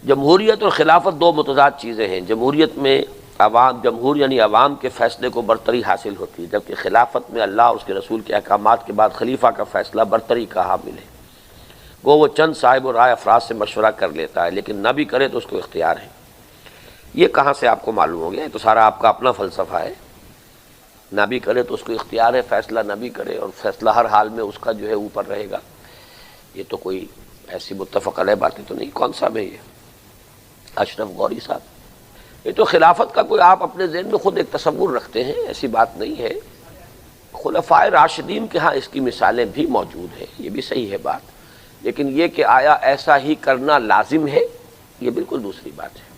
جمہوریت اور خلافت دو متضاد چیزیں ہیں۔ جمہوریت میں عوام، جمہور یعنی عوام کے فیصلے کو برتری حاصل ہوتی ہے، جبکہ خلافت میں اللہ اور اس کے رسول کے احکامات کے بعد خلیفہ کا فیصلہ برتری کا حامل ہے۔ وہ چند صاحب و رائے افراد سے مشورہ کر لیتا ہے، لیکن نہ بھی کرے تو اس کو اختیار ہے۔ یہ کہاں سے آپ کو معلوم ہو گیا؟ یہ تو سارا آپ کا اپنا فلسفہ ہے۔ نہ بھی کرے تو اس کو اختیار ہے، فیصلہ نہ بھی کرے، اور فیصلہ ہر حال میں اس کا جو ہے اوپر رہے گا۔ یہ تو کوئی ایسی متفق علیہ باتیں تو نہیں۔ کون صاحب ہے یہ؟ اشرف غوری صاحب۔ یہ تو خلافت کا کوئی آپ اپنے ذہن میں خود ایک تصور رکھتے ہیں، ایسی بات نہیں ہے۔ خلفائے راشدین کے ہاں اس کی مثالیں بھی موجود ہیں، یہ بھی صحیح ہے بات، لیکن یہ کہ آیا ایسا ہی کرنا لازم ہے، یہ بالکل دوسری بات ہے۔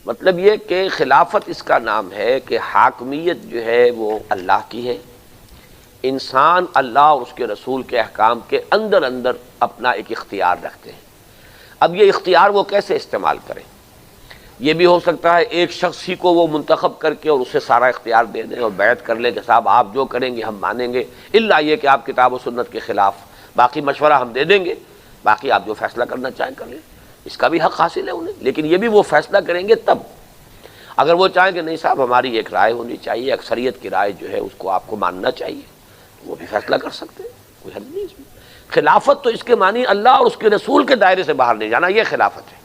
مطلب یہ کہ خلافت اس کا نام ہے کہ حاکمیت جو ہے وہ اللہ کی ہے، انسان اللہ اور اس کے رسول کے احکام کے اندر اندر اپنا ایک اختیار رکھتے ہیں۔ اب یہ اختیار وہ کیسے استعمال کریں؟ یہ بھی ہو سکتا ہے ایک شخص ہی کو وہ منتخب کر کے اور اسے سارا اختیار دے دیں اور بیعت کر لیں کہ صاحب آپ جو کریں گے ہم مانیں گے، الا یہ کہ آپ کتاب و سنت کے خلاف، باقی مشورہ ہم دے دیں گے، باقی آپ جو فیصلہ کرنا چاہیں کر لیں۔ اس کا بھی حق حاصل ہے انہیں، لیکن یہ بھی وہ فیصلہ کریں گے تب۔ اگر وہ چاہیں کہ نہیں صاحب ہماری ایک رائے ہونی چاہیے، اکثریت کی رائے جو ہے اس کو آپ کو ماننا چاہیے، وہ بھی فیصلہ کر سکتے ہیں، کوئی حد نہیں اس میں۔ خلافت تو اس کے معنی اللہ اور اس کے رسول کے دائرے سے باہر نہیں جانا، یہ خلافت ہے۔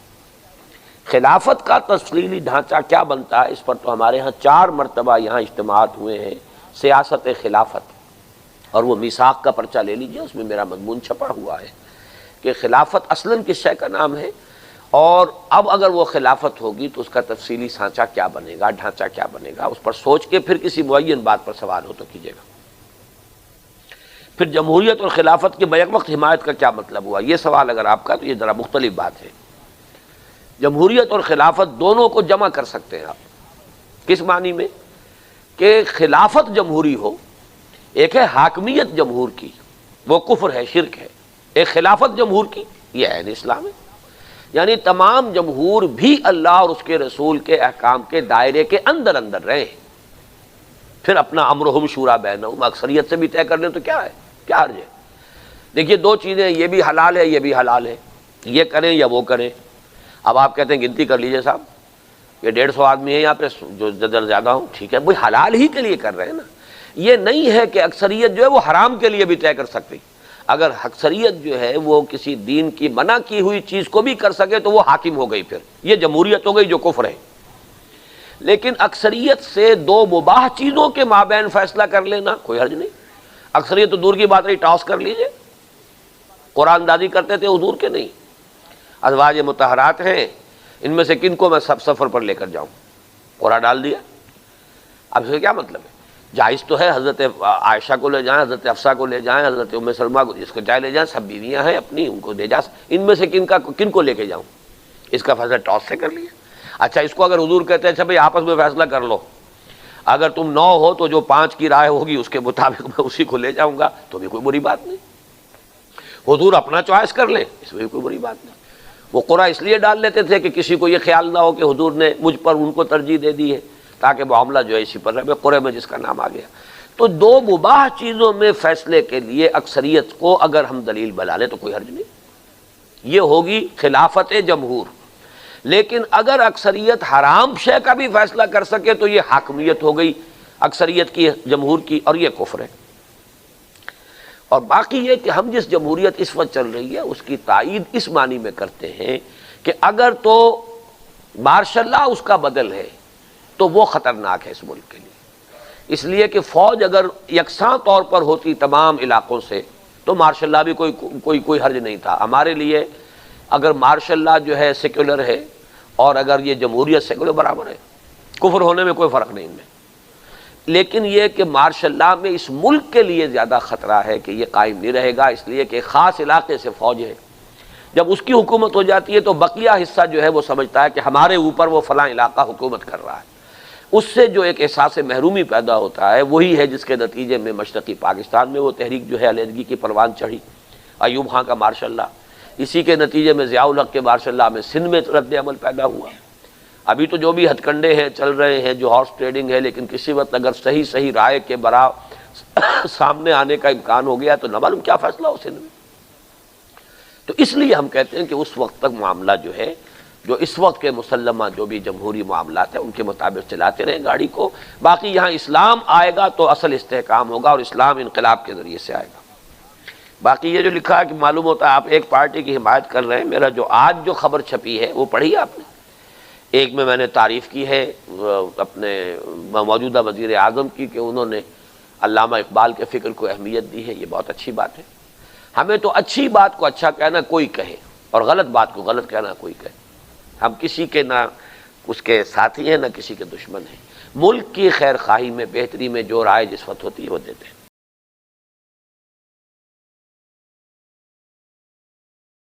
خلافت کا تفصیلی ڈھانچہ کیا بنتا ہے، اس پر تو ہمارے ہاں 4 مرتبہ یہاں اجتماعات ہوئے ہیں، سیاست خلافت، اور وہ میثاق کا پرچہ لے لیجئے، اس میں میرا مضمون چھپا ہوا ہے کہ خلافت اصلاً کس شے کا نام ہے، اور اب اگر وہ خلافت ہوگی تو اس کا تفصیلی سانچہ کیا بنے گا، ڈھانچہ کیا بنے گا، اس پر سوچ کے پھر کسی معین بات پر سوال ہو تو کیجیے گا۔ پھر جمہوریت اور خلافت کے بیک وقت حمایت کا کیا مطلب ہوا، یہ سوال اگر آپ کا، تو یہ ذرا مختلف بات ہے۔ جمہوریت اور خلافت دونوں کو جمع کر سکتے ہیں آپ، کس معنی میں کہ خلافت جمہوری ہو، ایک ہے حاکمیت جمہور کی، وہ کفر ہے، شرک ہے، ایک خلافت جمہور کی، یہ عین اسلام ہے۔ یعنی تمام جمہور بھی اللہ اور اس کے رسول کے احکام کے دائرے کے اندر اندر رہے، پھر اپنا امرہم شورا بینہم، اکثریت سے بھی طے کر لیں تو کیا ہے، کیا حرج ہے؟ دیکھیے دو چیزیں، یہ بھی حلال ہے یہ بھی حلال ہے، یہ کریں یا وہ کریں۔ اب آپ کہتے ہیں گنتی کر لیجئے صاحب، یہ 150 آدمی ہیں یہاں پہ، جو زیادہ ہوں، ٹھیک ہے، وہی حلال ہی کے لیے کر رہے ہیں نا۔ یہ نہیں ہے کہ اکثریت جو ہے وہ حرام کے لیے بھی طے کر سکتی۔ اگر اکثریت جو ہے وہ کسی دین کی منع کی ہوئی چیز کو بھی کر سکے تو وہ حاکم ہو گئی، پھر یہ جمہوریت ہو گئی جو کفر ہے۔ لیکن اکثریت سے 2 مباح چیزوں کے مابین فیصلہ کر لینا کوئی حرج نہیں۔ اکثریت تو دور کی بات رہی، ٹاس کر لیجئے۔ قرآن دازی کرتے تھے حضور کے نہیں، ازواج مطہرات ہیں، ان میں سے کن کو میں سب سفر پر لے کر جاؤں، قرآن ڈال دیا۔ اب اس کا کیا مطلب ہے؟ جائز تو ہے حضرت عائشہ کو لے جائیں، حضرت حفصہ کو لے جائیں، حضرت ام سلمہ کو، جس کو چاہے لے جائیں، سب بیویاں ہیں اپنی، ان کو لے جا، ان میں سے کن کو لے کے جاؤں؟ اس کا فیصلہ ٹاس سے کر لیا۔ اچھا اس کو اگر حضور کہتے ہیں اچھا بھائی آپس میں فیصلہ کر لو، اگر تم 9 ہو تو جو 5 کی رائے ہوگی اس کے مطابق میں اسی کو لے جاؤں گا، تو بھی کوئی بری بات نہیں۔ حضور اپنا چوائس کر لیں، اس میں بھی کوئی بری بات نہیں۔ وہ قرعہ اس لیے ڈال لیتے تھے کہ کسی کو یہ خیال نہ ہو کہ حضور نے مجھ پر ان کو ترجیح دے دی ہے، تاکہ معاملہ جو ہے اسی پر رہے، قرعے میں جس کا نام آ گیا۔ تو 2 مباح چیزوں میں فیصلے کے لیے اکثریت کو اگر ہم دلیل بنا لیں تو کوئی حرج نہیں، یہ ہوگی خلافت جمہور۔ لیکن اگر اکثریت حرام شے کا بھی فیصلہ کر سکے تو یہ حاکمیت ہو گئی اکثریت کی، جمہور کی، اور یہ کفر ہے۔ اور باقی یہ کہ ہم جس جمہوریت اس وقت چل رہی ہے اس کی تائید اس معنی میں کرتے ہیں کہ اگر تو مارشل لا اس کا بدل ہے تو وہ خطرناک ہے اس ملک کے لیے، اس لیے کہ فوج اگر یکساں طور پر ہوتی تمام علاقوں سے تو مارشل لا بھی کوئی حرج نہیں تھا ہمارے لیے۔ اگر مارشل لا جو ہے سیکولر ہے اور اگر یہ جمہوریت سیکولر برابر ہے، کفر ہونے میں کوئی فرق نہیں ان میں۔ لیکن یہ کہ مارشل لا میں اس ملک کے لیے زیادہ خطرہ ہے کہ یہ قائم نہیں رہے گا، اس لیے کہ خاص علاقے سے فوج ہے، جب اس کی حکومت ہو جاتی ہے تو بقیہ حصہ جو ہے وہ سمجھتا ہے کہ ہمارے اوپر وہ فلاں علاقہ حکومت کر رہا ہے۔ اس سے جو ایک احساس محرومی پیدا ہوتا ہے وہی ہے جس کے نتیجے میں مشرقی پاکستان میں وہ تحریک جو ہے علیحدگی کی پروان چڑھی، ایوب خان کا مارشل لا، اسی کے نتیجے میں ضیاء الحق کے مارشل لا میں سندھ میں رد عمل پیدا ہوا۔ ابھی تو جو بھی ہتھ کنڈے ہیں چل رہے ہیں، جو ہارس ٹریڈنگ ہے، لیکن کسی وقت اگر صحیح رائے کے برابر سامنے آنے کا امکان ہو گیا تو نہ معلوم کیا فیصلہ ہو سندھ میں۔ تو اس لیے ہم کہتے ہیں کہ اس وقت تک معاملہ جو ہے، جو اس وقت کے مسلمہ جو بھی جمہوری معاملات ہیں ان کے مطابق چلاتے رہیں گاڑی کو. باقی یہاں اسلام آئے گا تو اصل استحکام ہوگا، اور اسلام انقلاب کے ذریعے سے آئے گا. باقی یہ جو لکھا ہے کہ معلوم ہوتا ہے آپ ایک پارٹی کی حمایت کر رہے ہیں، میرا جو آج جو خبر چھپی ہے وہ پڑھی آپ نے. ایک میں نے تعریف کی ہے اپنے موجودہ وزیر اعظم کی کہ انہوں نے علامہ اقبال کے فکر کو اہمیت دی ہے، یہ بہت اچھی بات ہے. ہمیں تو اچھی بات کو اچھا کہنا کوئی کہے اور غلط بات کو غلط کہنا کوئی کہے. ہم کسی کے نہ اس کے ساتھی ہیں نہ کسی کے دشمن ہیں. ملک کی خیر خواہی میں، بہتری میں جو رائے جس وقت ہوتی ہے وہ دیتے ہیں.